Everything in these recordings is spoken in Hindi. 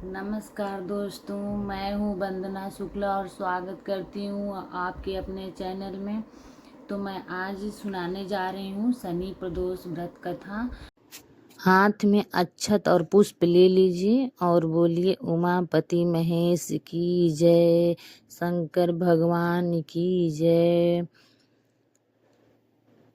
नमस्कार दोस्तों, मैं हूँ वंदना शुक्ला और स्वागत करती हूँ आपके अपने चैनल में। तो मैं आज सुनाने जा रही हूँ शनि प्रदोष व्रत कथा। हाथ में अक्षत और पुष्प ले लीजिए और बोलिए उमापति महेश की जय, शंकर भगवान की जय।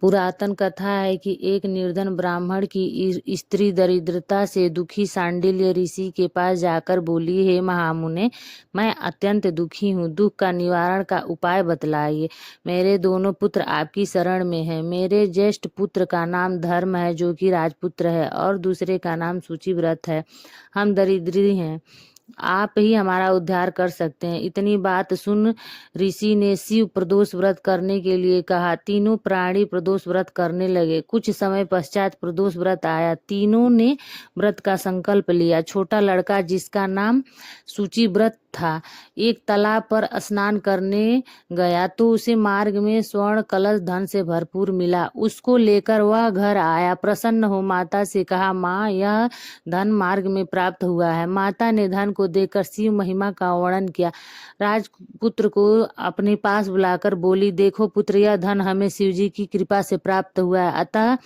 पुरातन कथा है कि एक निर्धन ब्राह्मण की स्त्री दरिद्रता से दुखी सांडिल्य ऋषि के पास जाकर बोली, हे महामुने, मैं अत्यंत दुखी हूँ, दुख का निवारण का उपाय बतलाइए। मेरे दोनों पुत्र आपकी शरण में हैं। मेरे ज्येष्ठ पुत्र का नाम धर्म है जो कि राजपुत्र है और दूसरे का नाम सूचिव्रत है। हम दरिद्री हैं, आप ही हमारा उद्धार कर सकते हैं। इतनी बात सुन ऋषि ने शिव प्रदोष व्रत करने के लिए कहा। तीनों प्राणी प्रदोष व्रत करने लगे। कुछ समय पश्चात प्रदोष व्रत आया। तीनों ने व्रत का संकल्प लिया। छोटा लड़का जिसका नाम सूचिव्रत था, एक तालाब पर स्नान करने गया तो उसे मार्ग में स्वर्ण कलश धन से भरपूर मिला। उसको लेकर वह घर आया। प्रसन्न हो माता से कहा, माँ, यह धन मार्ग में प्राप्त हुआ है। माता ने धन को देखकर शिव महिमा का वर्णन किया। राजपुत्र को अपने पास बुलाकर बोली, देखो पुत्र, यह धन हमें शिवजी की कृपा से प्राप्त हुआ है, अतः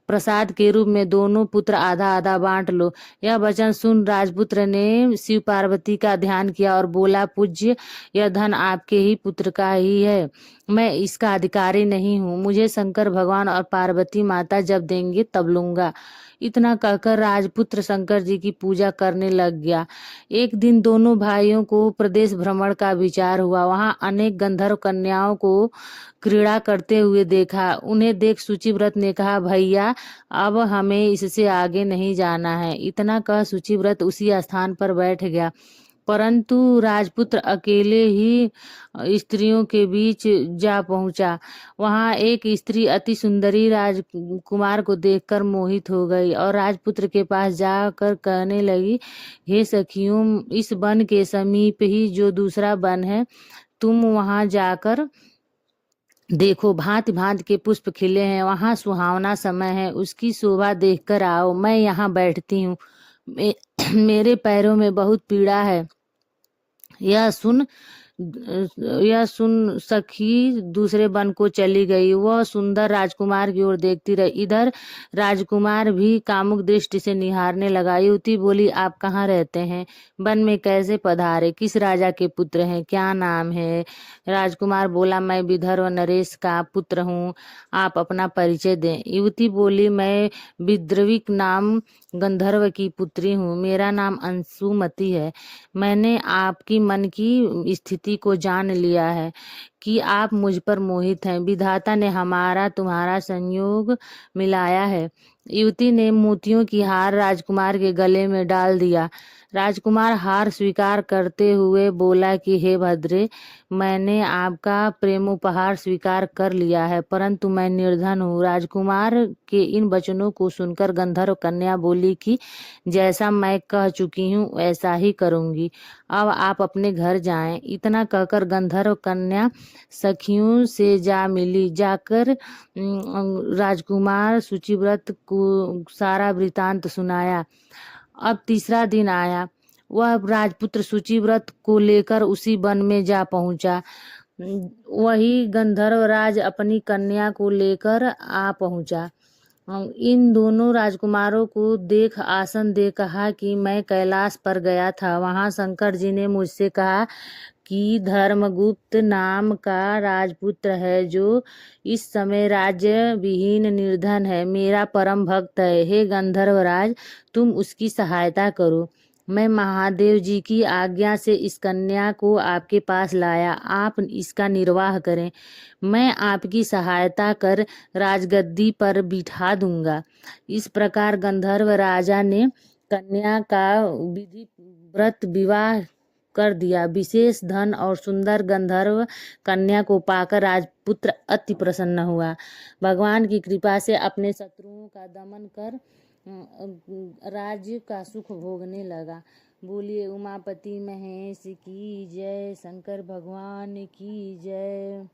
प्रसाद के रूप में दोनों पुत्र आधा आधा बांट लो। यह वचन सुन राजपुत्र ने शिव पार्वती का ध्यान किया और बोला, पूज्य, यह धन आपके ही पुत्र का ही है, मैं इसका अधिकारी नहीं हूँ। मुझे शंकर भगवान और पार्वती माता जब देंगे तब लूंगा। इतना कहकर राजपुत्र शंकर जी की पूजा करने लग गया। एक दिन दोनों भाइयों को प्रदेश भ्रमण का विचार हुआ। वहां अनेक गंधर्व कन्याओं को क्रीड़ा करते हुए देखा। उन्हें देख सूचिव्रत ने कहा, भैया, अब हमें इससे आगे नहीं जाना है। इतना कह सूचिव्रत उसी स्थान पर बैठ गया। परंतु राजपुत्र अकेले ही स्त्रियों के बीच जा पहुंचा। वहां एक स्त्री अति सुंदरी राजकुमार को देखकर मोहित हो गई और राजपुत्र के पास जाकर कहने लगी, हे सखियों, इस वन के समीप ही जो दूसरा वन है, तुम वहां जाकर देखो, भांति भांति के पुष्प खिले हैं, वहां सुहावना समय है, उसकी शोभा देखकर आओ। मैं यहाँ बैठती हूँ, मेरे पैरों में बहुत पीड़ा है। यह सुन सखी दूसरे वन को चली गई। वह सुंदर राजकुमार की ओर देखती रही। इधर राजकुमार भी कामुक दृष्टि से निहारने लगा। युवती बोली, आप कहाँ रहते हैं? वन में कैसे पधारे? किस राजा के पुत्र हैं? क्या नाम है? राजकुमार बोला, मैं विदर्भ नरेश का पुत्र हूँ, आप अपना परिचय दें। युवती बोली, मैं विद्रविक नाम गंधर्व की पुत्री हूँ, मेरा नाम अंशुमती है। मैंने आपकी मन की स्थिति को जान लिया है कि आप मुझ पर मोहित हैं। विधाता ने हमारा तुम्हारा संयोग मिलाया है। युवती ने मोतियों की हार राजकुमार के गले में डाल दिया। राजकुमार हार स्वीकार करते हुए बोला कि हे भद्रे, मैंने आपका प्रेमोपहार स्वीकार कर लिया है, परंतु मैं निर्धन हूँ। राजकुमार के इन वचनों को सुनकर गंधर्व कन्या बोली कि जैसा मैं कह चुकी हूँ वैसा ही करूंगी, अब आप अपने घर जाएं। इतना कहकर गंधर्व कन्या सखियों से जा मिली। जाकर राजकुमार सूचिव्रत को सारा वृतांत सुनाया। अब तीसरा दिन आया। वह राजपुत्र सूचिव्रत को लेकर उसी वन में जा पहुंचा। वही गंधर्व राज अपनी कन्या को लेकर आ पहुंचा। इन दोनों राजकुमारों को देख आसन दे कहा कि मैं कैलाश पर गया था। वहां शंकर जी ने मुझसे कहा कि धर्मगुप्त नाम का राजपुत्र है जो इस समय राज्य विहीन निर्धन है, मेरा परम भक्त है। हे गंधर्वराज, तुम उसकी सहायता करो। मैं महादेव जी की आज्ञा से इस कन्या को आपके पास लाया, आप इसका निर्वाह करें। मैं आपकी सहायता कर राजगद्दी पर बिठा दूंगा। इस प्रकार गंधर्व राजा ने कन्या का विधि व्रत विवाह कर दिया। विशेष धन और सुंदर गंधर्व कन्या को पाकर राजपुत्र अति प्रसन्न हुआ। भगवान की कृपा से अपने शत्रुओं का दमन कर राज्य का सुख भोगने लगा। बोलिए उमापति महेश की जय, शंकर भगवान की जय।